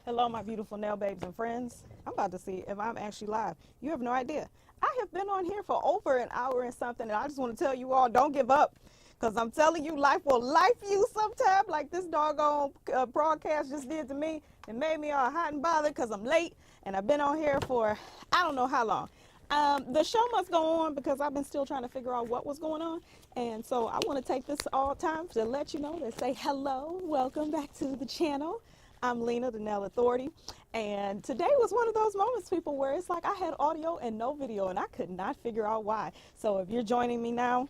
Hello, my beautiful nail babes and friends. I'm about to see if I'm actually live. You have no idea. I have been on here for over an hour and something, and I just want to tell you all, don't give up. Because I'm telling you, life will life you sometime, like this doggone broadcast just did to me. It made me all hot and bothered because I'm late, and I've been on here for I don't know how long. The show must go on because I've been still trying to figure out what was going on. And so I want to take this all time to let you know, to say hello, welcome back to the channel. I'm Lena, the Nail Authority, and today was one of those moments, people, where it's like I had audio and no video, and I could not figure out why. So if you're joining me now,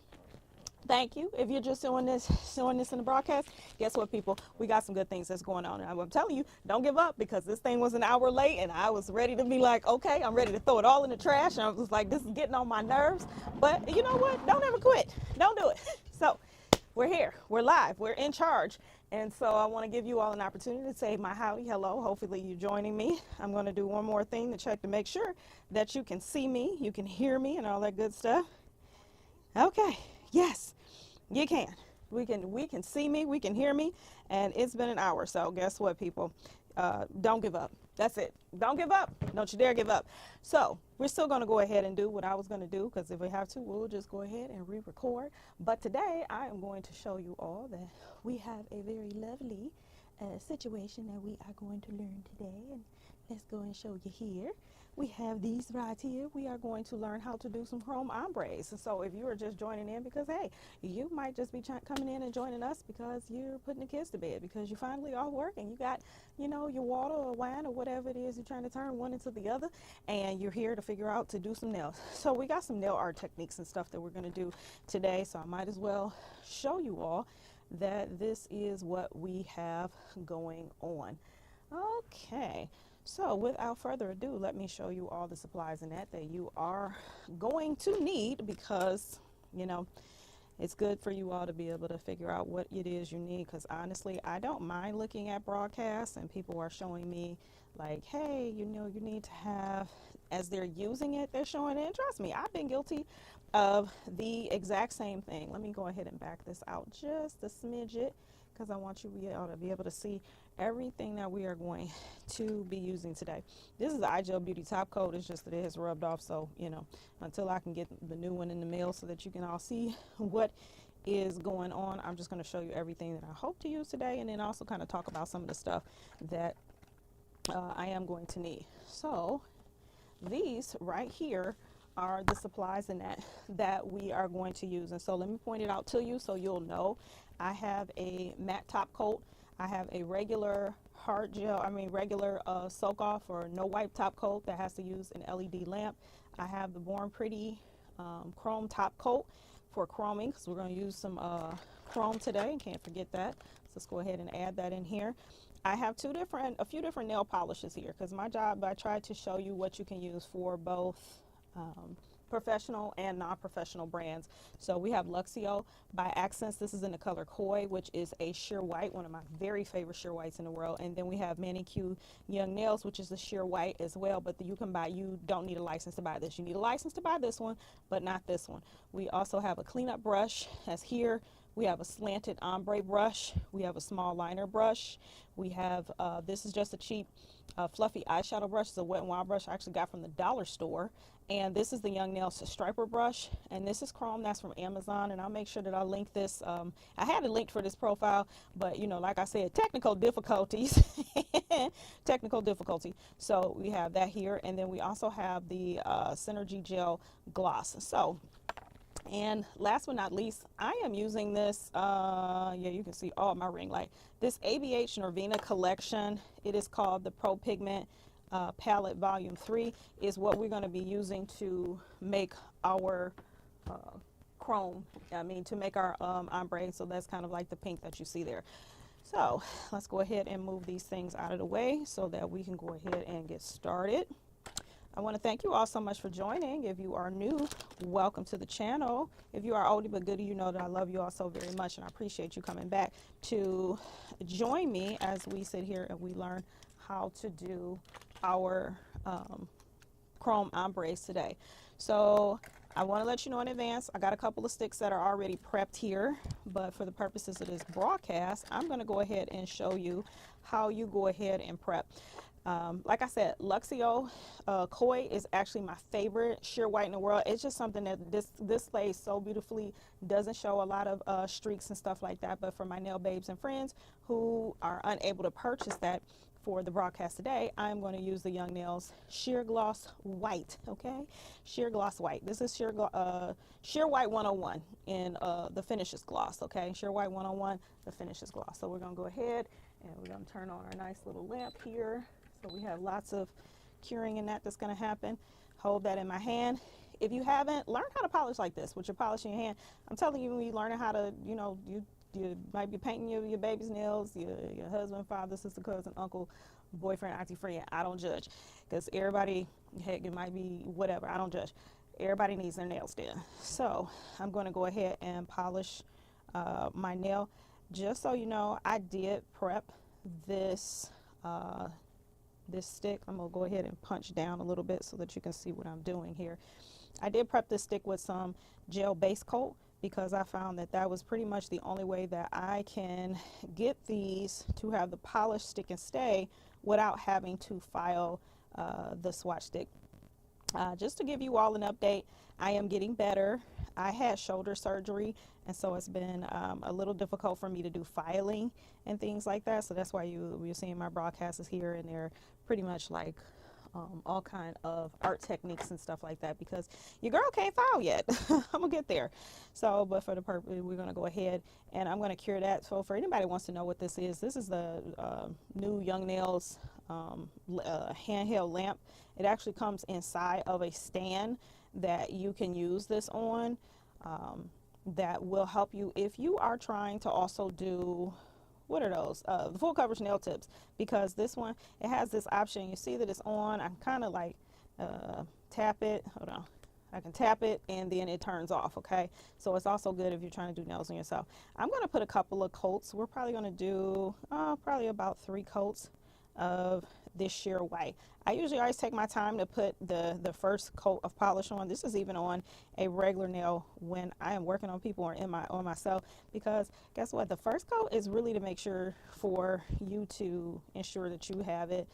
thank you. If you're just doing this in the broadcast, guess what, people? We got some good things that's going on. And I'm telling you, don't give up, because this thing was an hour late, and I was ready to be like, okay, I'm ready to throw it all in the trash. And I was like, this is getting on my nerves. But you know what? Don't ever quit. Don't do it. So we're here. We're live. We're in charge. And so I want to give you all an opportunity to say my howdy, hello. Hopefully you're joining me. I'm going to do one more thing to check to make sure that you can see me, you can hear me, and all that good stuff. Okay. Yes, you can. We can see me, we can hear me, and it's been an hour. So guess what, people? Don't give up. That's it. Don't give up. Don't you dare give up. So we're still going to go ahead and do what I was going to do, because if we have to, we'll just go ahead and re-record. But today I am going to show you all that we have a very lovely situation that we are going to learn today. And let's go and show you here. We have these right here. We are going to learn how to do some chrome ombres. So if you are just joining in because, hey, you might just be coming in and joining us because you're putting the kids to bed, because you're finally off work and you got, you know, your water or wine or whatever it is you're trying to turn one into the other, and you're here to figure out to do some nails. So we got some nail art techniques and stuff that we're going to do today. So I might as well show you all that this is what we have going on. Okay. So without further ado, let me show you all the supplies and that you are going to need, because, you know, it's good for you all to be able to figure out what it is you need. Because honestly, I don't mind looking at broadcasts and people are showing me like, hey, you know, you need to have, as they're using it, they're showing it. And trust me, I've been guilty of the exact same thing. Let me go ahead and back this out just a smidget, because I want you to be able to see everything that we are going to be using today. This is the iGel Beauty Top Coat. It's just that it has rubbed off, so, you know, until I can get the new one in the mail so that you can all see what is going on, I'm just going to show you everything that I hope to use today, and then also kind of talk about some of the stuff that I am going to need. So these right here are the supplies and that we are going to use. And so let me point it out to you so you'll know. I have a matte top coat. I have a regular regular soak off or no wipe top coat that has to use an LED lamp. I have the Born Pretty chrome top coat for chroming, because we're going to use some chrome today. Can't forget that. So let's go ahead and add that in here. I have a few different nail polishes here, because my job, I tried to show you what you can use for both professional and non-professional brands. So we have Luxio by Accents. This is in the color Koi, which is a sheer white, one of my very favorite sheer whites in the world. And then we have Manicure Young Nails, which is a sheer white as well, but you don't need a license to buy this. You need a license to buy this one, but not this one. We also have a cleanup brush as here. We have a slanted ombre brush. We have a small liner brush. We have, this is just a cheap fluffy eyeshadow brush. It's a Wet n Wild brush I actually got from the dollar store. And this is the Young Nails striper brush. And this is chrome. That's from Amazon. And I'll make sure that I link this. I had it linked for this profile, but, you know, like I said, technical difficulties. Technical difficulty. So we have that here. And then we also have the Synergy Gel Gloss. So, and last but not least, I am using this, yeah, you can see all my ring light. This ABH Norvina collection, it is called the Pro Pigment Palette Volume 3, is what we're going to be using to make our chrome, to make our ombre. So that's kind of like the pink that you see there. So let's go ahead and move these things out of the way so that we can go ahead and get started. I want to thank you all so much for joining. If you are new, welcome to the channel. If you are oldie but goodie, you know that I love you all so very much, and I appreciate you coming back to join me as we sit here and we learn how to do our chrome ombres today. So I want to let you know in advance, I got a couple of sticks that are already prepped here, but for the purposes of this broadcast, I'm going to go ahead and show you how you go ahead and prep. Like I said, Luxio Koi is actually my favorite sheer white in the world. It's just something that this lays so beautifully, doesn't show a lot of streaks and stuff like that. But for my nail babes and friends who are unable to purchase that for the broadcast today, I'm going to use the Young Nails Sheer Gloss White. Okay, Sheer Gloss White. This is Sheer White 101 in the finishes gloss. Okay, Sheer White 101, the finishes gloss. So we're going to go ahead and we're going to turn on our nice little lamp here. So we have lots of curing in that's going to happen. Hold that in my hand. If you haven't, learn how to polish like this with your polish in your hand. I'm telling you, when you're learning how to, you know, you might be painting your baby's nails, your husband, father, sister, cousin, uncle, boyfriend, auntie, friend. I don't judge, because everybody, heck, it might be whatever. I don't judge. Everybody needs their nails done. So I'm going to go ahead and polish my nail. Just so you know, I did prep this this stick. I'm gonna go ahead and punch down a little bit so that you can see what I'm doing here. I did prep this stick with some gel base coat because I found that was pretty much the only way that I can get these to have the polish stick and stay without having to file the swatch stick. Just to give you all an update, I am getting better. I had shoulder surgery, and so it's been a little difficult for me to do filing and things like that. So that's why you're seeing my broadcasts here, and they're pretty much like all kind of art techniques and stuff like that, because your girl can't file yet. I'm gonna get there. So, but for the purpose, we're gonna go ahead and I'm gonna cure that. So for anybody who wants to know what this is the new Young Nails handheld lamp. It actually comes inside of a stand that you can use this on. That will help you if you are trying to also do, what are those, the full coverage nail tips, because this one, it has this option. You see that it's on. I kind of like tap it. Hold on, I can tap it and then it turns off. Okay, so it's also good if you're trying to do nails on yourself. I'm going to put a couple of coats. We're probably going to do probably about 3 coats of this sheer white. I usually always take my time to put the first coat of polish on. This is even on a regular nail when I am working on people or on myself, because guess what, the first coat is really to make sure for you to ensure that you have it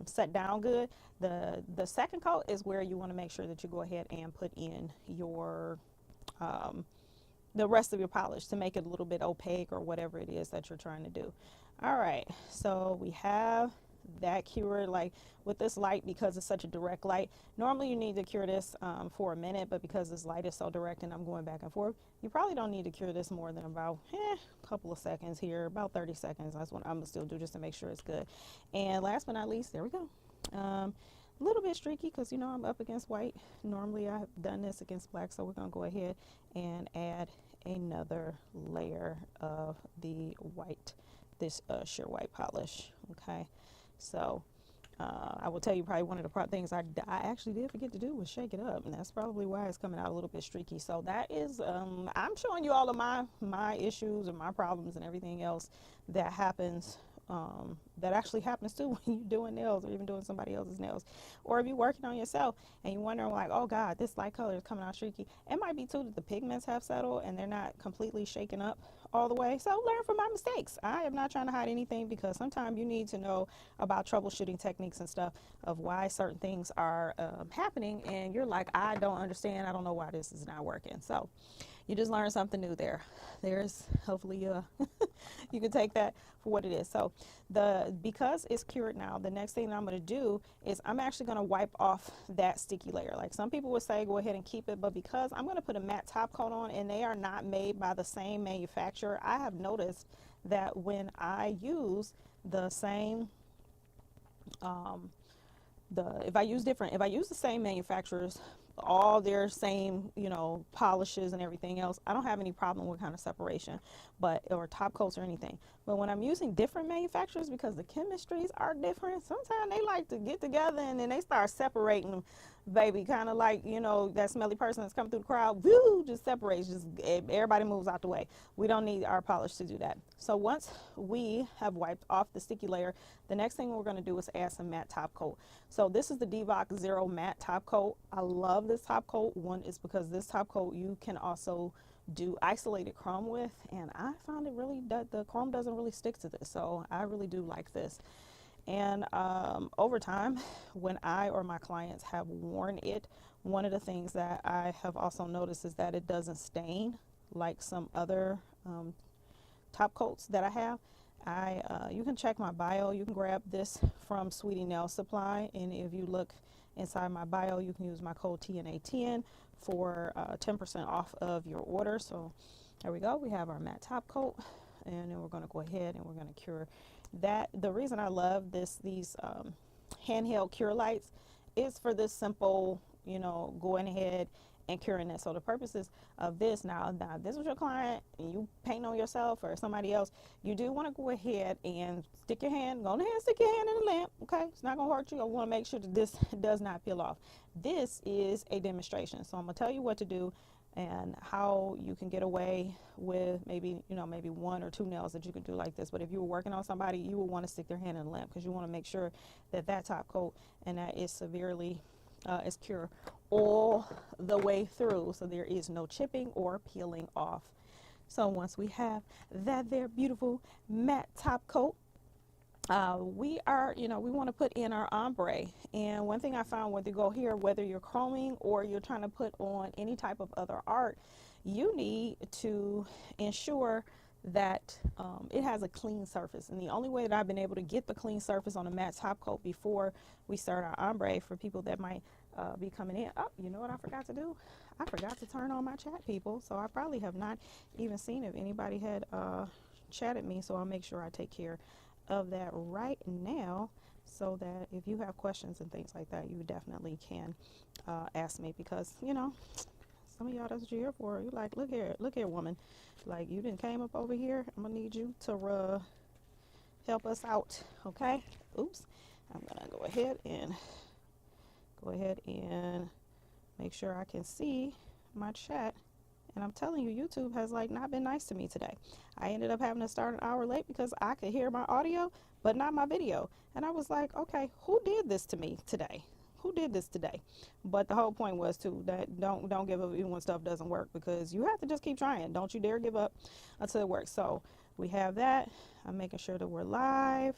set down good. The second coat is where you want to make sure that you go ahead and put in your the rest of your polish to make it a little bit opaque or whatever it is that you're trying to do. All right, so we have that cured. Like with this light, because it's such a direct light, normally you need to cure this for a minute, but because this light is so direct and I'm going back and forth, you probably don't need to cure this more than about a couple of seconds here, about 30 seconds. That's what I'm gonna still do, just to make sure it's good. And last but not least, there we go. A little bit streaky because, you know, I'm up against white. Normally I've done this against black, so we're gonna go ahead and add another layer of the white, this sheer white polish. Okay, so I will tell you, probably one of the things I actually did forget to do was shake it up, and that's probably why it's coming out a little bit streaky. So that is I'm showing you all of my issues and my problems and everything else that happens, that actually happens too when you're doing nails or even doing somebody else's nails, or if you're working on yourself and you're wondering like, oh god, this light color is coming out streaky. It might be too that the pigments have settled and they're not completely shaken up all the way. So learn from my mistakes. I am not trying to hide anything, because sometimes you need to know about troubleshooting techniques and stuff of why certain things are happening, and you're like, I don't understand, I don't know why this is not working. So you just learned something new there. There's hopefully you can take that for what it is. So because it's cured now, the next thing that I'm going to do is I'm actually going to wipe off that sticky layer. Like some people would say go ahead and keep it, but because I'm going to put a matte top coat on and they are not made by the same manufacturer, I have noticed that when I use the same if I use the same manufacturers, all their same, you know, polishes and everything else, I don't have any problem with kind of separation, or top coats or anything. But when I'm using different manufacturers, because the chemistries are different, sometimes they like to get together and then they start separating baby, kind of like, you know, that smelly person that's coming through the crowd, woo, just separates, just everybody moves out the way. We don't need our polish to do that. So once we have wiped off the sticky layer, the next thing we're going to do is add some matte top coat. So this is the Dvok Zero Matte Top Coat. I love this top coat. One is because this top coat you can also do isolated chrome with, and I found it really, the chrome doesn't really stick to this, so I really do like this. And over time, when I or my clients have worn it, one of the things that I have also noticed is that it doesn't stain like some other top coats that I have. You can check my bio. You can grab this from Sweetie Nail Supply, and if you look inside my bio, you can use my code TNA10 for 10% off of your order. So there we go. We have our matte top coat, and then we're going to go ahead and we're going to cure that. The reason I love these handheld cure lights is for this simple, you know, going ahead and curing it. So the purposes of this, now this was your client and you paint on yourself or somebody else, you do want to go ahead and stick your hand in the lamp. Okay, it's not gonna hurt you. I want to make sure that this does not peel off. This is a demonstration, so I'm gonna tell you what to do and how you can get away with maybe one or two nails that you can do like this. But if you were working on somebody, you would want to stick their hand in the lamp because you want to make sure that that top coat and that is severely is cure all the way through, so there is no chipping or peeling off. So once we have that there beautiful matte top coat, we want to put in our ombre. And one thing I found, whether you go here, whether you're chroming or you're trying to put on any type of other art, you need to ensure that it has a clean surface. And the only way that I've been able to get the clean surface on a matte top coat before we start our ombre, for people that might be coming in, oh, you know what I forgot to do? I forgot to turn on my chat, people. So I probably have not even seen if anybody had chatted me, so I'll make sure I take care of that right now, so that if you have questions and things like that, you definitely can ask me, because you know, some of y'all, that's what you're here for. You're like, look here woman, like, you didn't came up over here, I'm gonna need you to help us out. Okay, oops, I'm gonna go ahead and make sure I can see my chat. And I'm telling you, YouTube has like not been nice to me today. I ended up having to start an hour late because I could hear my audio but not my video, and I was like, okay, who did this to me today? Who did this today? But the whole point was too that don't give up even when stuff doesn't work, because you have to just keep trying. Don't you dare give up until it works. So we have that. I'm making sure that we're live.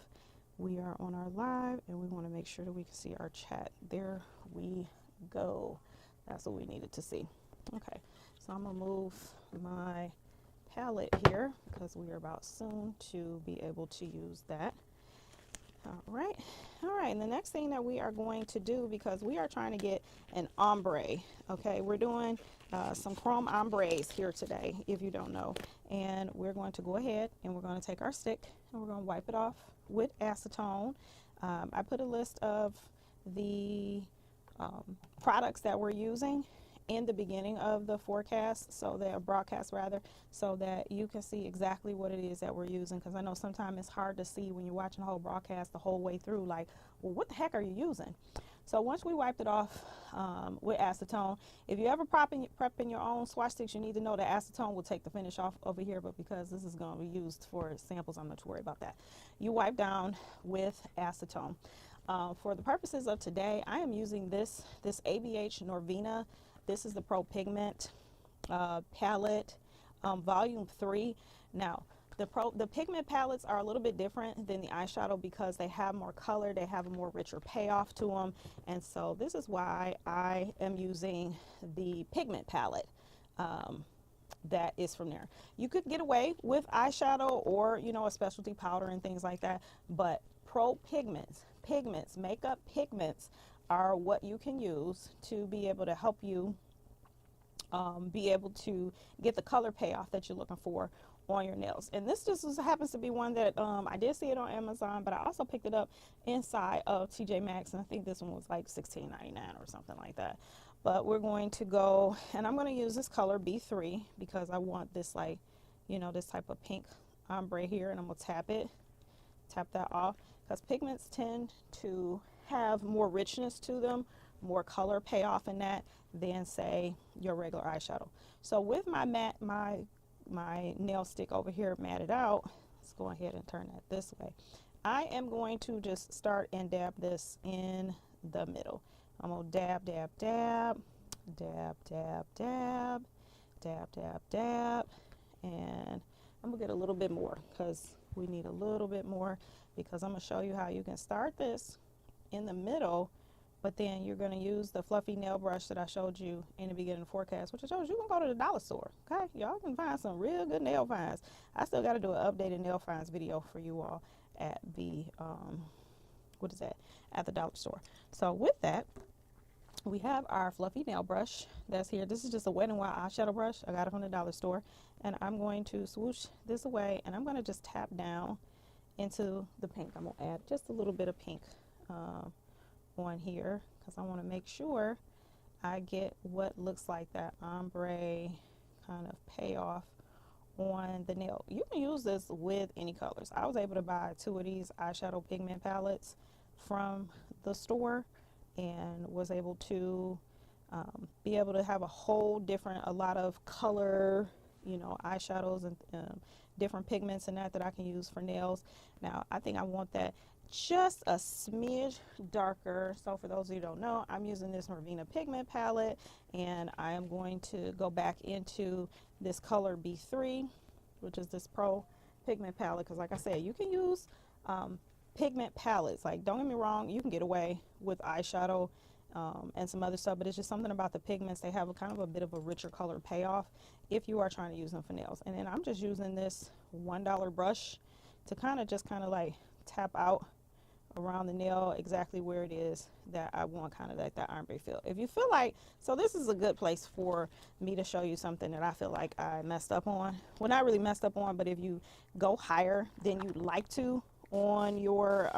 We are on our live, and we want to make sure that we can see our chat. There we go. That's what we needed to see. Okay, so I'm gonna move my palette here because we are about soon to be able to use that. All right, and the next thing that we are going to do, because we are trying to get an ombre, okay, we're doing some chrome ombres here today, if you don't know, and we're going to go ahead and we're going to take our stick and we're going to wipe it off with acetone. I put a list of the products that we're using in the beginning of the forecast, so that broadcast rather, so that you can see exactly what it is that we're using, because I know sometimes it's hard to see when you're watching a whole broadcast the whole way through, like, well, what the heck are you using? So once we wiped it off with acetone, if you ever prepping your own swatch sticks, you need to know that acetone will take the finish off over here, but because this is going to be used for samples, I'm not too worried about that. You wipe down with acetone. For the purposes of today, I am using this ABH Norvina. This is the Pro Pigment palette, volume 3. Now, the pigment palettes are a little bit different than the eyeshadow because they have more color, they have a more richer payoff to them, and so this is why I am using the pigment palette that is from there. You could get away with eyeshadow or, you know, a specialty powder and things like that, but Pro Pigments, makeup pigments are what you can use to be able to help you be able to get the color payoff that you're looking for on your nails. And this just happens to be one that I did see it on Amazon, but I also picked it up inside of TJ Maxx, and I think this one was like $16.99 or something like that. But we're going to go, and I'm going to use this color B3 because I want this, like, you know, this type of pink ombre here, and I'm going to tap that off, because pigments tend to have more richness to them more color payoff in that than say your regular eyeshadow. So with my my nail stick over here matted out, let's go ahead and turn that this way. I am going to just start and dab this in the middle. I'm gonna dab, dab, dab, dab, dab, dab, dab, dab, dab, and I'm gonna get a little bit more because we need a little bit more, because I'm gonna show you how you can start this in the middle, but then you're gonna use the fluffy nail brush that I showed you in the beginning of the forecast, which I told you can go to the dollar store. Okay, y'all can find some real good nail finds. I still got to do an updated nail finds video for you all at the what is that, at the dollar store. So with that, we have our fluffy nail brush that's here. This is just a Wet n Wild eyeshadow brush. I got it from the dollar store, and I'm going to swoosh this away, and I'm going to just tap down into the pink. I'm going to add just a little bit of pink on here because I want to make sure I get what looks like that ombre kind of payoff on the nail. You can use this with any colors. I was able to buy 2 of these eyeshadow pigment palettes from the store and was able to be able to have a whole different, a lot of color, you know, eyeshadows and different pigments and that I can use for nails. Now I think I want that just a smidge darker. So for those of you who don't know, I'm using this Marvina pigment palette, and I am going to go back into this color B3, which is this Pro pigment palette, because like I said, you can use pigment palettes. Like, don't get me wrong, you can get away with eyeshadow and some other stuff, but it's just something about the pigments. They have a kind of a bit of a richer color payoff if you are trying to use them for nails. And then I'm just using this $1 brush to kind of like tap out around the nail exactly where it is that I want, kind of like that ombre feel. If you feel like, so this is a good place for me to show you something that I feel like I messed up on. Well, not really messed up on, but if you go higher than you'd like to on your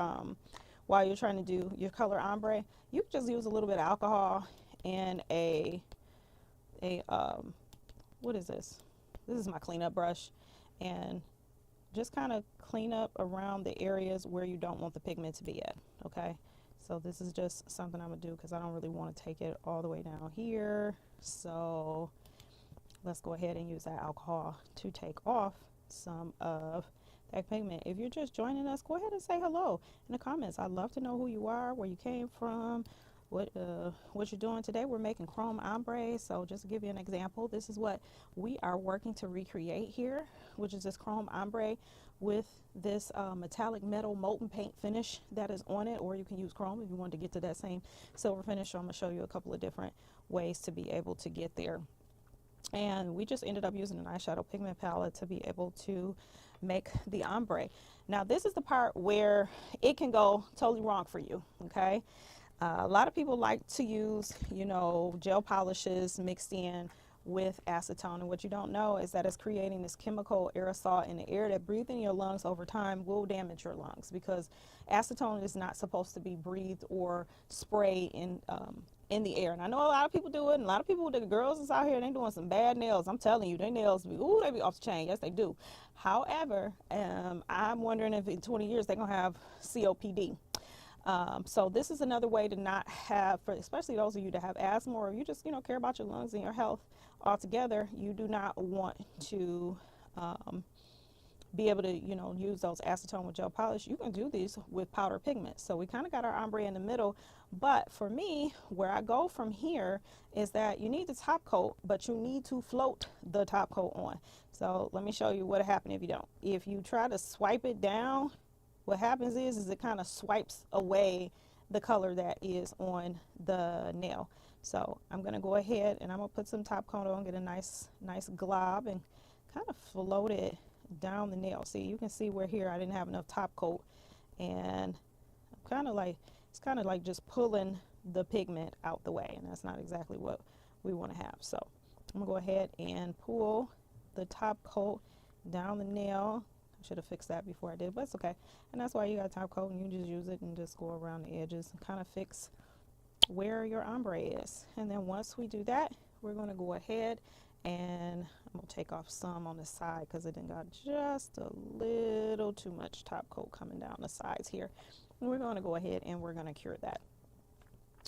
while you're trying to do your color ombre, you can just use a little bit of alcohol and a what is this? This is my cleanup brush, and just kind of clean up around the areas where you don't want the pigment to be at. Okay, so this is just something I'm gonna do because I don't really want to take it all the way down here. So let's go ahead and use that alcohol to take off some of that pigment. If you're just joining us, go ahead and say hello in the comments. I'd love to know who you are, where you came from, what you're doing. Today we're making chrome ombre. So just to give you an example, this is what we are working to recreate here, which is this chrome ombre with this metallic metal molten paint finish that is on it, or you can use chrome if you want to get to that same silver finish. So I'm going to show you a couple of different ways to be able to get there. And we just ended up using an eyeshadow pigment palette to be able to make the ombre. Now this is the part where it can go totally wrong for you. Okay, a lot of people like to use, you know, gel polishes mixed in with acetone, and what you don't know is that it's creating this chemical aerosol in the air that breathed in your lungs over time will damage your lungs, because acetone is not supposed to be breathed or sprayed in the air. And I know a lot of people do it, and a lot of people, the girls is out here, they doing some bad nails. I'm telling you, their nails be, ooh, they be off the chain. Yes, they do. However, I'm wondering if in 20 years they're gonna have COPD. So this is another way to not have, for especially those of you that have asthma, or you just, you know, care about your lungs and your health altogether, you do not want to be able to, you know, use those acetone with gel polish. You can do these with powder pigment. So we kind of got our ombre in the middle, but for me, where I go from here is that you need the top coat, but you need to float the top coat on. So let me show you what happens if you don't. If you try to swipe it down, what happens is it kind of swipes away the color that is on the nail. So I'm going to go ahead and I'm going to put some top coat on, get a nice glob, and kind of float it down the nail. See, you can see where here I didn't have enough top coat, and I'm kind of like, it's kind of like just pulling the pigment out the way, and that's not exactly what we want to have. So I'm going to go ahead and pull the top coat down the nail. Should have fixed that before I did, but it's okay. And that's why you got top coat, and you just use it and just go around the edges and kind of fix where your ombre is. And then once we do that, we're going to go ahead and I'm going to take off some on the side because it done got just a little too much top coat coming down the sides here. And we're going to go ahead and we're going to cure that.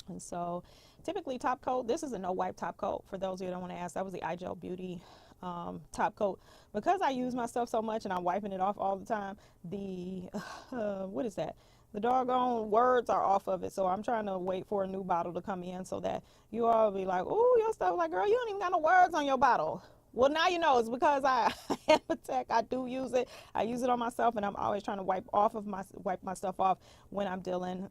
And so typically top coat, this is a no wipe top coat. For those of you that don't want to ask, that was the iGel Beauty top coat. Because I use my stuff so much and I'm wiping it off all the time, the what is that, the doggone words are off of it. So I'm trying to wait for a new bottle to come in so that you all be like, oh, your stuff, like, girl, you don't even got no words on your bottle. Well, now you know. It's because I am a tech. I do use it. I use it on myself, and I'm always trying to wipe my stuff off when I'm dealing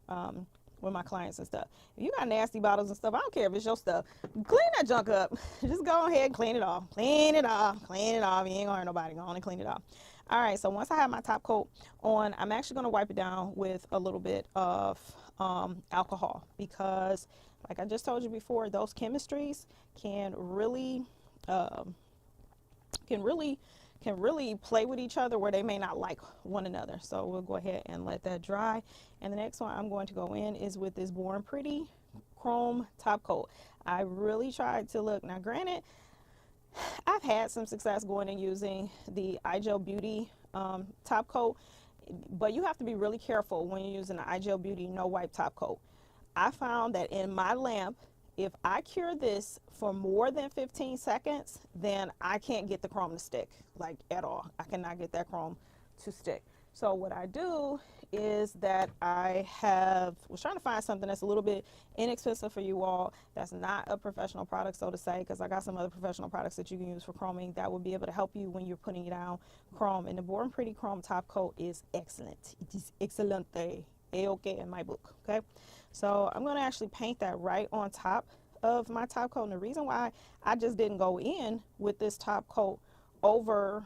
with my clients and stuff. If you got nasty bottles and stuff, I don't care if it's your stuff. Clean that junk up. Just go ahead and clean it off. Clean it off. Clean it off. You ain't gonna hurt nobody. Go on and clean it off. All right. So once I have my top coat on, I'm actually gonna wipe it down with a little bit of alcohol, because, like I just told you before, those chemistries can really can really play with each other where they may not like one another. So we'll go ahead and let that dry. And the next one I'm going to go in is with this Born Pretty Chrome top coat. I really tried to look, now granted, I've had some success going and using the iGel Beauty top coat, but you have to be really careful when you're using the iGel Beauty no wipe top coat. I found that in my lamp, if I cure this for more than 15 seconds, then I can't get the chrome to stick, like, at all. I cannot get that chrome to stick. So what I do is that I was trying to find something that's a little bit inexpensive for you all, that's not a professional product, so to say, because I got some other professional products that you can use for chroming that would be able to help you when you're putting down chrome. And the Born Pretty Chrome top coat is excellent. It is excelente. A-okay in my book. Okay, so I'm going to actually paint that right on top of my top coat. And the reason why I just didn't go in with this top coat over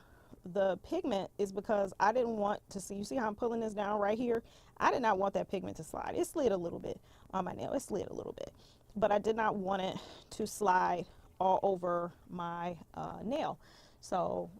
the pigment is because I didn't want to see, you see how I'm pulling this down right here? I did not want that pigment to slide. It slid a little bit on my nail. It slid a little bit, but I did not want it to slide all over my nail. So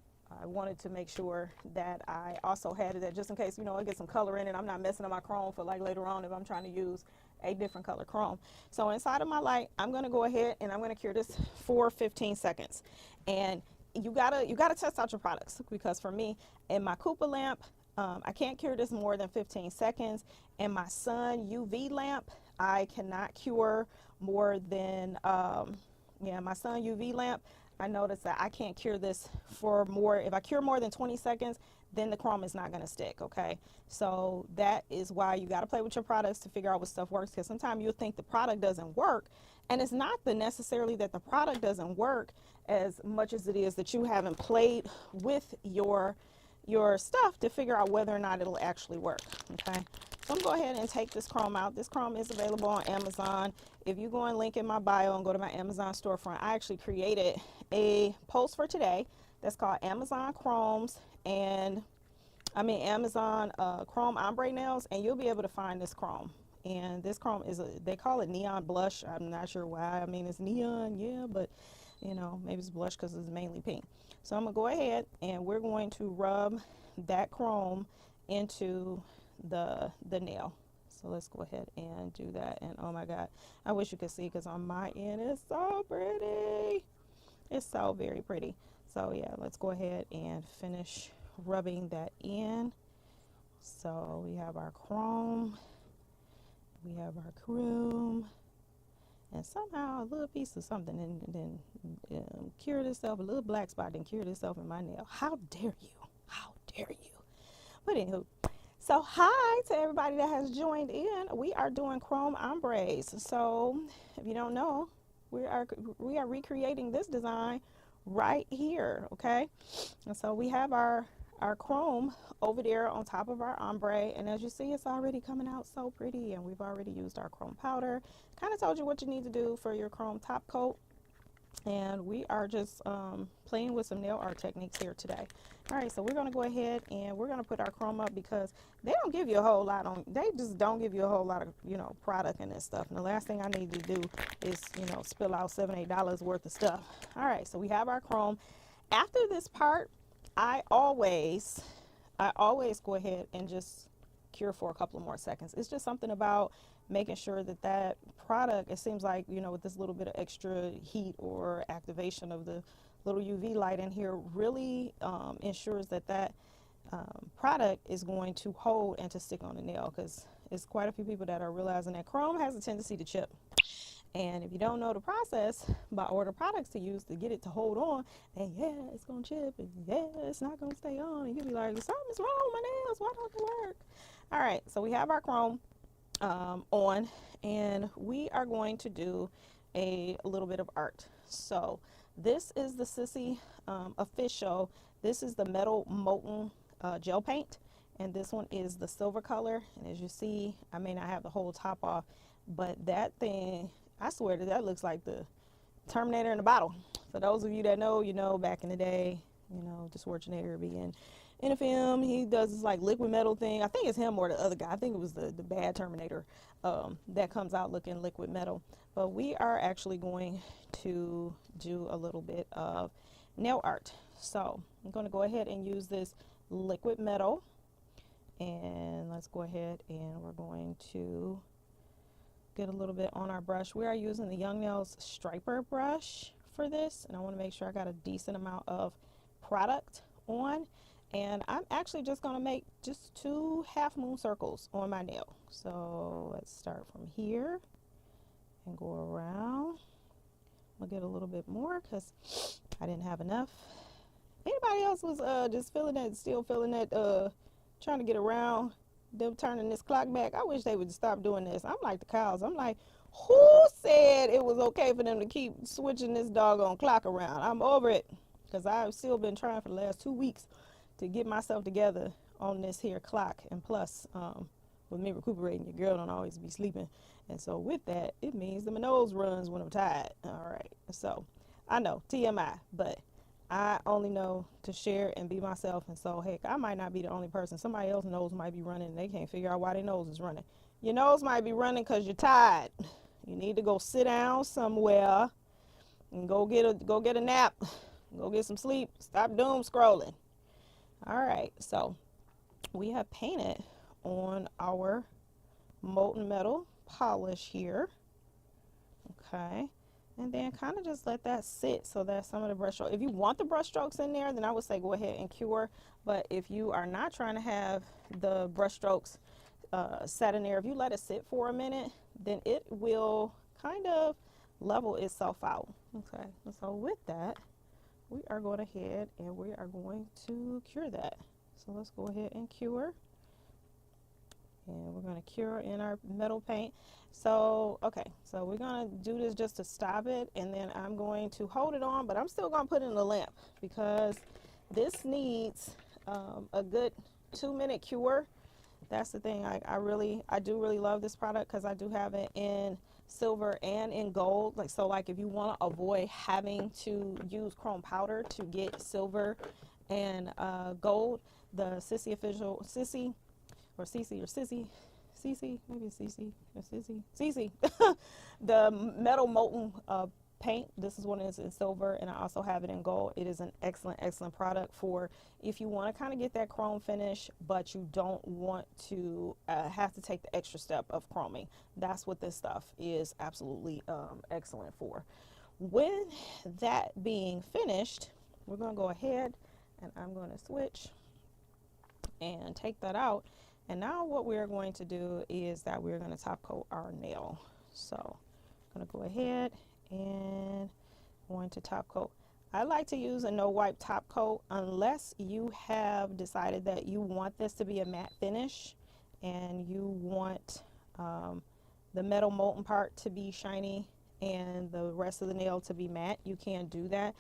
I wanted to make sure that I also had it, that just in case, you know, I get some color in it, I'm not messing up my chrome for like later on if I'm trying to use a different color chrome. So inside of my light, I'm going to go ahead and I'm going to cure this for 15 seconds. And you gotta test out your products, because for me, in my Cooper lamp, I can't cure this more than 15 seconds. In my Sun UV lamp, I cannot cure more than, my Sun UV lamp, I noticed that I can't cure this for more, if I cure more than 20 seconds, then the chrome is not going to stick, okay? So that is why you got to play with your products to figure out what stuff works, because sometimes you'll think the product doesn't work, and it's not necessarily that the product doesn't work as much as it is that you haven't played with your stuff to figure out whether or not it'll actually work, okay? So I'm going to go ahead and take this chrome out. This chrome is available on Amazon. If you go and link in my bio and go to my Amazon storefront, I actually created a post for today that's called Amazon Chromes and Amazon Chrome Ombre nails, and you'll be able to find this chrome. And this chrome is they call it neon blush. I'm not sure why. I mean, it's neon, yeah, but you know, maybe it's blush because it's mainly pink. So I'm gonna go ahead and we're going to rub that chrome into the nail. So let's go ahead and do that. And oh my God, I wish you could see, because on my end it's so pretty. It's so very pretty. So yeah, let's go ahead and finish rubbing that in. So we have our chrome, we have our chrome, and somehow a little piece of something and then cured itself, a little black spot and cured itself in my nail. How dare you? How dare you? But anywho, so hi to everybody that has joined in. We are doing chrome ombres. So if you don't know, we are recreating this design right here, okay? And so we have our chrome over there on top of our ombre, and as you see, it's already coming out so pretty, and we've already used our chrome powder. Kind of told you what you need to do for your chrome top coat, and we are just playing with some nail art techniques here today. All right, so we're going to go ahead and we're going to put our chrome up, because they don't give you a whole lot on, they just don't give you a whole lot of, you know, product in this stuff. And the last thing I need to do is, you know, spill out $7-8 worth of stuff. All right, so we have our chrome. After this part, I always go ahead and just cure for a couple of more seconds. It's just something about making sure that that product, it seems like, you know, with this little bit of extra heat or activation of the little UV light in here, really ensures that that product is going to hold and to stick on the nail, because it's quite a few people that are realizing that chrome has a tendency to chip. And if you don't know the process by order products to use to get it to hold on, and yeah, it's gonna chip, and yeah, it's not gonna stay on, and you'll be like, something's wrong with my nails, why don't they work? All right, so we have our chrome on, and we are going to do a little bit of art. So this is the SISSI official. This is the metal molten gel paint, and this one is the silver color. And as you see, I may not have the whole top off, but that thing, I swear that looks like the Terminator in a bottle. For those of you that know, you know, back in the day, you know, the Schwarzenegger being in a film, he does this like liquid metal thing. I think it's him or the other guy. I think it was the bad Terminator that comes out looking liquid metal. But we are actually going to do a little bit of nail art. So I'm going to go ahead and use this liquid metal, and let's go ahead and we're going to get a little bit on our brush. We are using the Young Nails striper brush for this, and I want to make sure I got a decent amount of product on. And I'm actually just going to make just 2 half moon circles on my nail. So let's start from here and go around. I'll get a little bit more because I didn't have enough. Anybody else was just feeling that, still feeling that, trying to get around them turning this clock back? I wish they would stop doing this. I'm like the cows. I'm like, who said it was okay for them to keep switching this doggone clock around? I'm over it, because I've still been trying for the last 2 weeks to get myself together on this here clock. And plus, with me recuperating, your girl don't always be sleeping. And so with that, it means that my nose runs when I'm tired. All right. So I know, TMI, but I only know to share and be myself. And so, heck, I might not be the only person. Somebody else's nose might be running and they can't figure out why their nose is running. Your nose might be running because you're tired. You need to go sit down somewhere and go get a nap. Go get some sleep. Stop doom scrolling. All right, so we have painted on our molten metal polish here. Okay, and then kind of just let that sit so that some of the brush strokes, if you want the brush strokes in there, then I would say go ahead and cure. But if you are not trying to have the brush strokes set in there, if you let it sit for a minute, then it will kind of level itself out. Okay, so with that, we are going ahead and we are going to cure that. So let's go ahead and cure. And we're going to cure in our metal paint. So, okay, so we're going to do this just to stop it, and then I'm going to hold it on, but I'm still going to put it in the lamp because this needs a good 2-minute cure. That's the thing. I do really love this product because I do have it in silver and in gold. Like, so like if you want to avoid having to use chrome powder to get silver and gold, the SISSI official SISSI or CC or SISSI, maybe it's CC or SISSI, the metal molten paint. This is one is in silver, and I also have it in gold. It is an excellent product for if you want to kind of get that chrome finish, but you don't want to have to take the extra step of chroming. That's what this stuff is absolutely excellent for. With that being finished, we're going to go ahead and I'm going to switch and take that out. And now what we're going to do is that we're going to top coat our nail. So I'm going to go ahead and going to top coat. I like to use a no wipe top coat unless you have decided that you want this to be a matte finish and you want the metal molten part to be shiny and the rest of the nail to be matte. You can do that.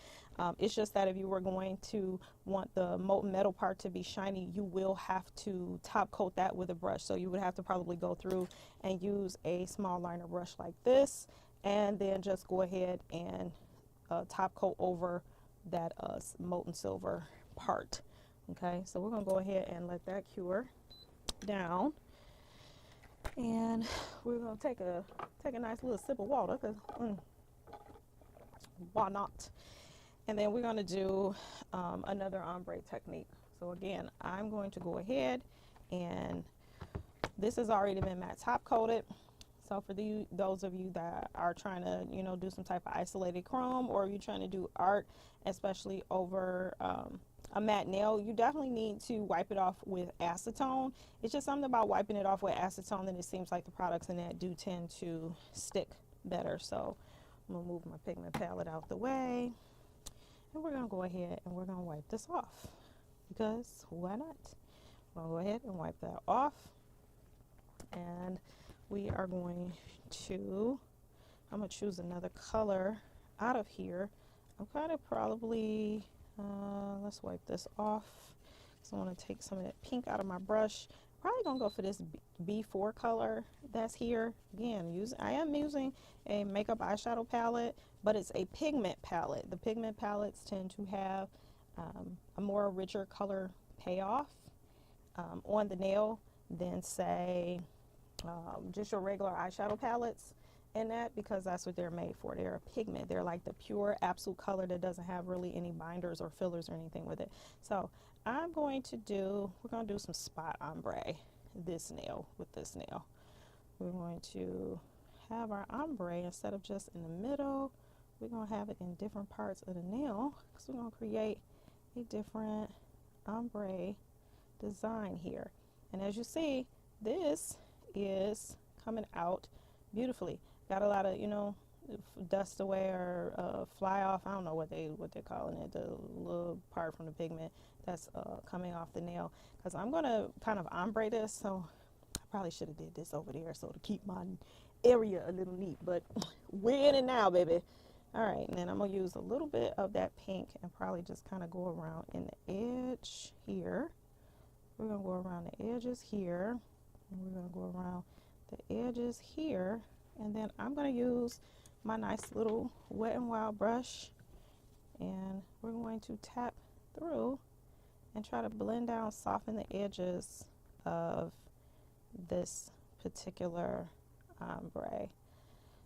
It's just that if you were going to want the molten metal part to be shiny, you will have to top coat that with a brush. So you would have to probably go through and use a small liner brush like this, and then just go ahead and top coat over that molten silver part. Okay, so we're gonna go ahead and let that cure down, and we're gonna take a nice little sip of water because why not? And then we're gonna do another ombre technique. So again, I'm going to go ahead, and this has already been matte top coated. So for those of you that are trying to, you know, do some type of isolated chrome, or you're trying to do art, especially over a matte nail, you definitely need to wipe it off with acetone. It's just something about wiping it off with acetone that it seems like the products in that do tend to stick better. So I'm gonna move my pigment palette out the way, and we're gonna go ahead and we're gonna wipe this off, because why not? We'll go ahead and wipe that off, and we are going to, I'm gonna choose another color out of here. I'm kind of probably, let's wipe this off. So I want to take some of that pink out of my brush. Probably gonna go for this B4 color that's here. Again, I am using a makeup eyeshadow palette, but it's a pigment palette. The pigment palettes tend to have a more richer color payoff on the nail than, say, just your regular eyeshadow palettes, and that because that's what they're made for. They're a pigment. They're like the pure absolute color that doesn't have really any binders or fillers or anything with it. So I'm going to do, we're going to do some spot ombre this nail with this nail. We're going to have our ombre, instead of just in the middle, we're going to have it in different parts of the nail, because we're going to create a different ombre design here. And as you see, this is coming out beautifully. Got a lot of, you know, dust away or fly off. I don't know what they're calling it, the little part from the pigment that's coming off the nail, because I'm gonna kind of ombre this. So I probably should have did this over there so to keep my area a little neat, but we're in it now, baby. All right, and then I'm gonna use a little bit of that pink and probably just kind of go around in the edge here. We're gonna go around the edges here, and we're gonna go around the edges here, and then I'm going to use my nice little Wet n Wild brush, and we're going to tap through and try to blend down, soften the edges of this particular ombre.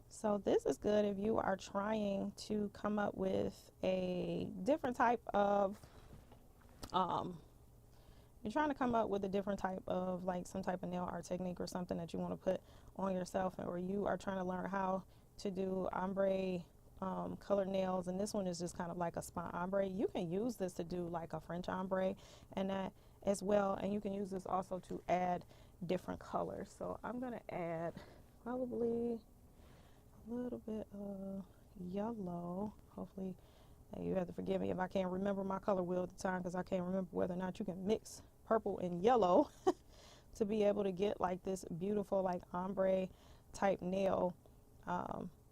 So this is good if you are trying to come up with a different type of you're trying to come up with a different type of, like, some type of nail art technique or something that you want to put on yourself, or you are trying to learn how to do ombre colored nails, and this one is just kind of like a spot ombre. You can use this to do like a French ombre and that as well, and you can use this also to add different colors. So I'm going to add probably a little bit of yellow. Hopefully you have to forgive me if I can't remember my color wheel at the time, because I can't remember whether or not you can mix purple and yellow to be able to get like this beautiful like ombre type nail,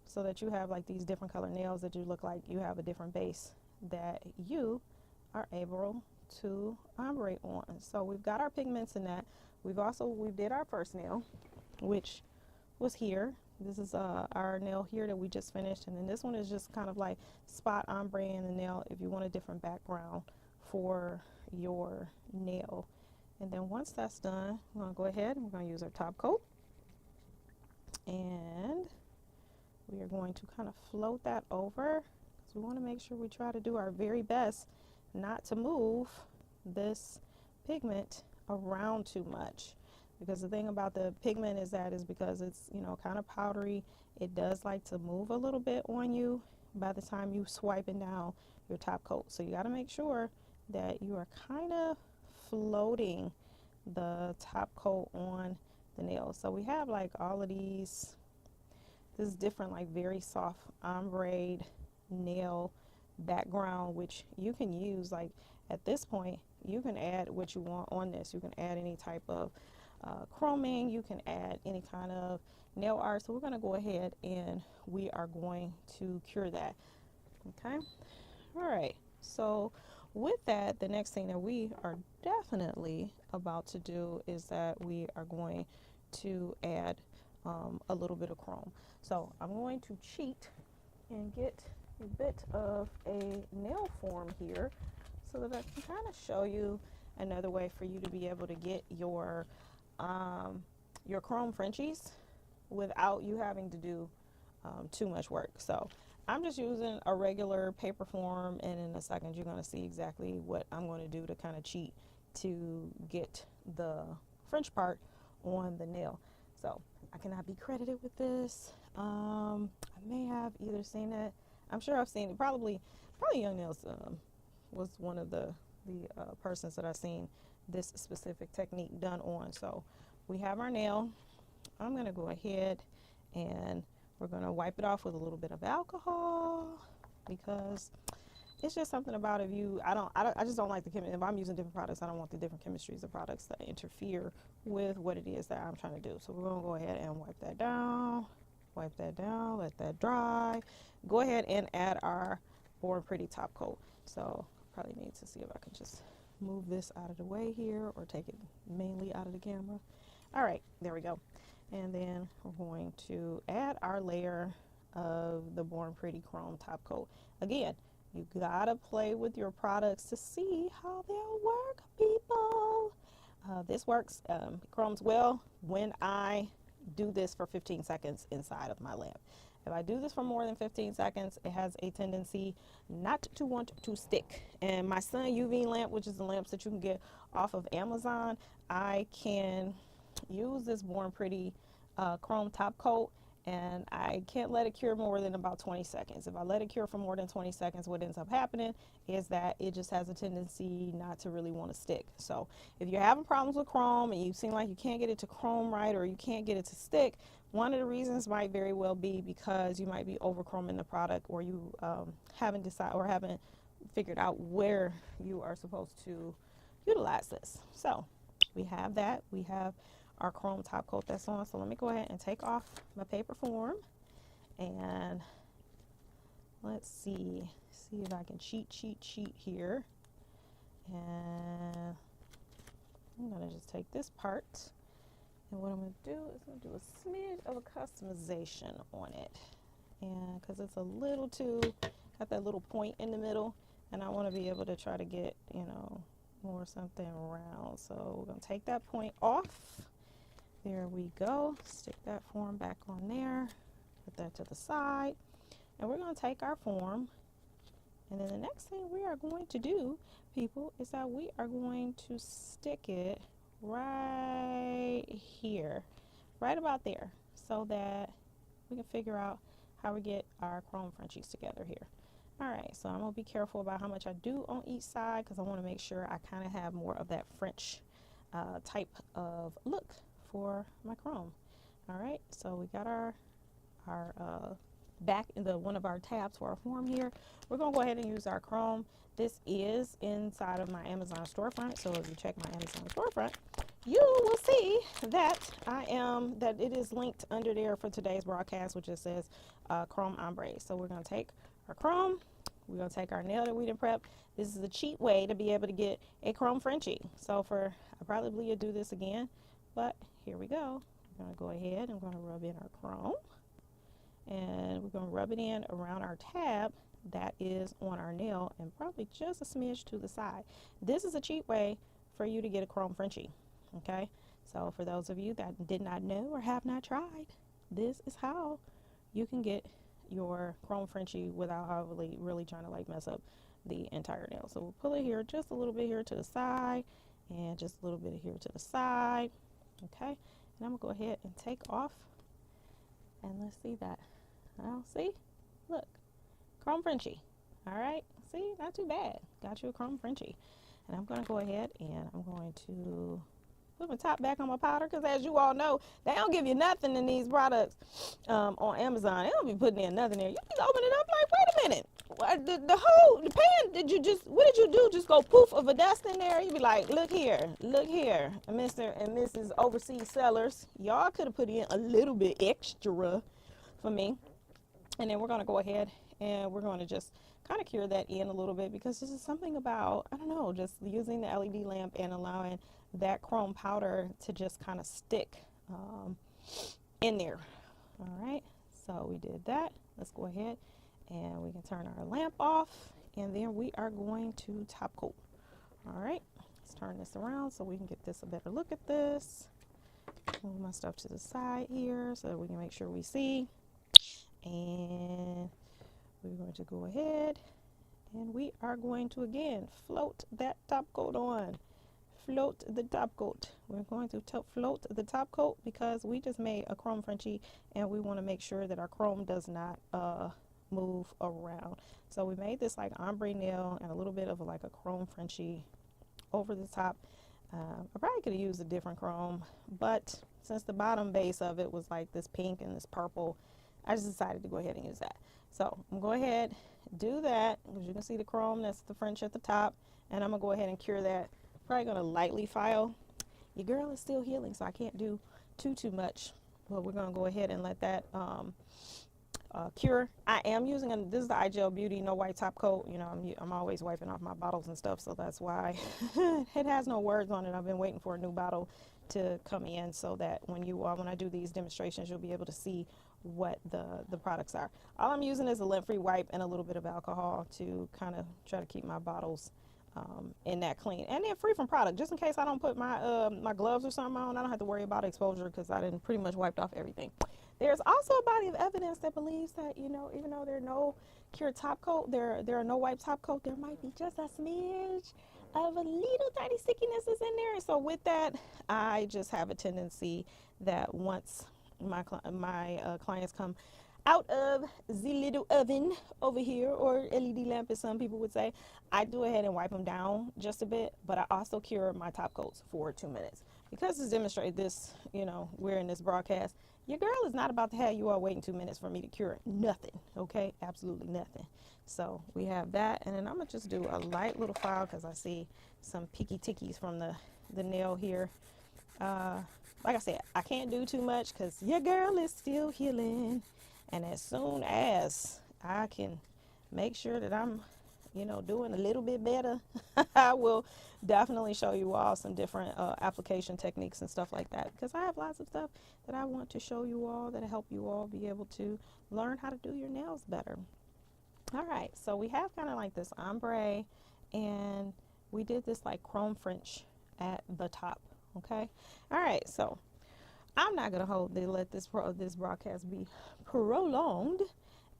so that you have like these different color nails that you look like you have a different base that you are able to ombre on. So we've got our pigments in that. We did our first nail, which was here. This is our nail here that we just finished, and then this one is just kind of like spot ombre in the nail if you want a different background for your nail. And then once that's done, we're going to go ahead and we're going to use our top coat, and we are going to kind of float that over, because we want to make sure we try to do our very best not to move this pigment around too much. Because the thing about the pigment is because it's, you know, kind of powdery, it does like to move a little bit on you by the time you swiping down your top coat. So you got to make sure that you are kind of floating the top coat on the nail. So we have like all of these, this different like very soft ombre nail background, which you can use like at this point. You can add what you want on this. You can add any type of chroming, you can add any kind of nail art. So we're going to go ahead and we are going to cure that. Okay, all right, so with that, the next thing that we are definitely about to do is that we are going to add a little bit of chrome. So I'm going to cheat and get a bit of a nail form here so that I can kind of show you another way for you to be able to get your chrome Frenchies without you having to do too much work. So I'm just using a regular paper form, and in a second you're going to see exactly what I'm going to do to kind of cheat to get the French part on the nail. So I cannot be credited with this. I may have either seen it, I'm sure I've seen it, probably Young Nails was one of the persons that I've seen this specific technique done on. So we have our nail. I'm going to go ahead and we're going to wipe it off with a little bit of alcohol, because it's just something about if you, I just don't like the chemistry. If I'm using different products, I don't want the different chemistries of products to interfere with what it is that I'm trying to do. So we're going to go ahead and wipe that down, let that dry. Go ahead and add our Born Pretty top coat. So probably need to see if I can just move this out of the way here, or take it mainly out of the camera. All right, there we go. And then we're going to add our layer of the Born Pretty chrome top coat. Again, you gotta play with your products to see how they'll work, people. This works, chromes well when I do this for 15 seconds inside of my lamp. If I do this for more than 15 seconds, it has a tendency not to want to stick. And my Sun UV lamp, which is the lamps that you can get off of Amazon, I can use this Born Pretty chrome top coat, and I can't let it cure more than about 20 seconds. If I let it cure for more than 20 seconds, what ends up happening is that it just has a tendency not to really want to stick. So if you're having problems with chrome and you seem like you can't get it to chrome right, or you can't get it to stick, one of the reasons might very well be because you might be over chroming the product, or you haven't decided or haven't figured out where you are supposed to utilize this. So we have that. We have our chrome top coat that's on. So let me go ahead and take off my paper form, and let's see if I can cheat here. And I'm gonna just take this part, and what I'm gonna do is I'm gonna do a smidge of a customization on it, and because it's a little too, got that little point in the middle, and I want to be able to try to get, you know, more something round. So we're gonna take that point off. There we go. Stick that form back on there. Put that to the side. And we're going to take our form. And then the next thing we are going to do, people, is that we are going to stick it right here. Right about there. So that we can figure out how we get our chrome Frenchies together here. Alright, so I'm going to be careful about how much I do on each side, because I want to make sure I kind of have more of that French type of look for my chrome. All right, so we got our back in the one of our tabs for our form here. We're gonna go ahead and use our chrome. This is inside of my Amazon storefront, so if you check my Amazon storefront, you will see that that it is linked under there for today's broadcast, which just says chrome ombre. So we're gonna take our chrome, we're gonna take our nail that we didn't prep. This is a cheap way to be able to get a chrome Frenchie. So I probably will do this again, but here we go. We're going to go ahead and we're going to rub in our chrome, and we're going to rub it in around our tab that is on our nail, and probably just a smidge to the side. This is a cheap way for you to get a chrome Frenchie. Okay, so for those of you that did not know or have not tried, this is how you can get your chrome Frenchie without really trying to like mess up the entire nail. So we'll pull it here, just a little bit here to the side, and just a little bit here to the side. Okay, and I'm gonna go ahead and take off, and let's see that. Now, see, look, chrome Frenchie. All right, see, not too bad. Got you a chrome Frenchie. And I'm gonna go ahead and I'm going to put my top back on my powder, because as you all know, they don't give you nothing in these products on Amazon. They don't be putting in nothing there. You be opening it up like, wait a minute, the pan, what did you do? Just go poof of a dust in there? You be like, look here, Mr. and Mrs. Overseas Sellers, y'all could have put in a little bit extra for me. And then we're gonna go ahead and we're gonna just kind of cure that in a little bit, because this is something about, I don't know, just using the LED lamp and allowing that chrome powder to just kind of stick in there. All right, so we did that. Let's go ahead and we can turn our lamp off, and then we are going to top coat. All right, let's turn this around so we can get this a better look at this. Move my stuff to the side here so that we can make sure we see. And we're going to go ahead and we are going to again float that top coat on. Float the top coat. We're going to float the top coat because we just made a chrome Frenchie, and we want to make sure that our chrome does not move around. So we made this like ombre nail and a little bit of like a chrome Frenchie over the top. I probably could have used a different chrome, but since the bottom base of it was like this pink and this purple, I just decided to go ahead and use that. So I'm going to go ahead, do that, as you can see the chrome, that's the French at the top, and I'm going to go ahead and cure that. Probably going to lightly file. Your girl is still healing, so I can't do too much, but we're going to go ahead and let that cure. I am using, this is the iGel Beauty No White Top Coat. You know, I'm always wiping off my bottles and stuff, so that's why it has no words on it. I've been waiting for a new bottle to come in so that when I do these demonstrations, you'll be able to see what the products are. All I'm using is a lint-free wipe and a little bit of alcohol to kind of try to keep my bottles in that clean, and then free from product, just in case I don't put my my gloves or something on. I don't have to worry about exposure because I didn't pretty much wiped off everything. There's also a body of evidence that believes that, you know, even though there are no cure top coat, there are no wipe top coat, there might be just a smidge of a little tiny stickinesses in there. And so with that, I just have a tendency that once my clients come out of the little oven over here, or LED lamp as some people would say, I do ahead and wipe them down just a bit, but I also cure my top coats for 2 minutes. Because it's demonstrated this, you know, we're in this broadcast, your girl is not about to have you all waiting 2 minutes for me to cure nothing, okay? Absolutely nothing. So we have that, and then I'm gonna just do a light little file because I see some picky tickies from the nail here. Like I said, I can't do too much because your girl is still healing. And as soon as I can make sure that I'm, you know, doing a little bit better, I will definitely show you all some different application techniques and stuff like that, because I have lots of stuff that I want to show you all that'll help you all be able to learn how to do your nails better. All right, so we have kind of like this ombre, and we did this like chrome French at the top. Okay, all right, so I'm not gonna let this broadcast be prolonged,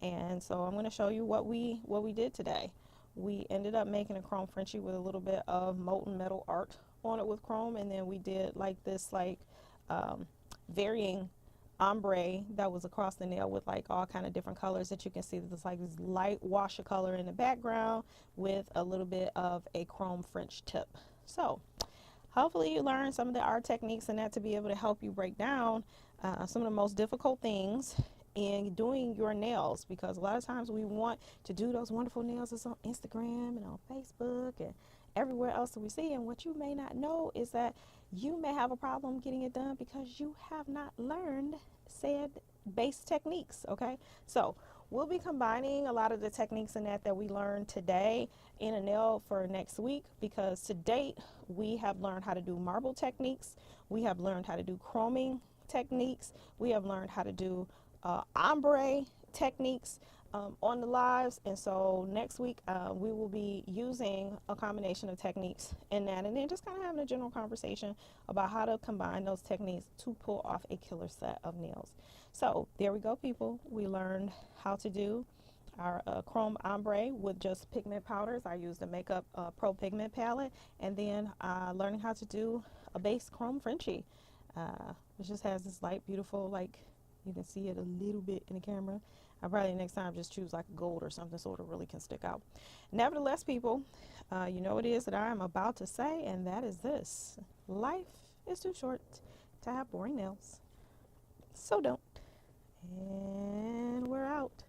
and so I'm gonna show you what we did today. We ended up making a chrome Frenchie with a little bit of molten metal art on it with chrome, and then we did like this varying ombre that was across the nail with like all kind of different colors that you can see. There's like this light washer color in the background with a little bit of a chrome French tip. So hopefully you learned some of the art techniques and that to be able to help you break down some of the most difficult things in doing your nails, because a lot of times we want to do those wonderful nails that's on Instagram and on Facebook and everywhere else that we see, and what you may not know is that you may have a problem getting it done because you have not learned said base techniques. Okay, so we'll be combining a lot of the techniques in that we learned today in a nail for next week, because to date we have learned how to do marble techniques, we have learned how to do chroming techniques, we have learned how to do ombre techniques on the lives. And so next week we will be using a combination of techniques in that, and then just kind of having a general conversation about how to combine those techniques to pull off a killer set of nails. So there we go, people. We learned how to do our chrome ombre with just pigment powders. I used a Makeup Pro pigment palette, and then learning how to do a base chrome Frenchie, which just has this light, beautiful, like you can see it a little bit in the camera. I probably next time just choose like gold or something so it really can stick out. Nevertheless, people, you know what it is that I am about to say, and that is this: life is too short to have boring nails, so don't. And we're out.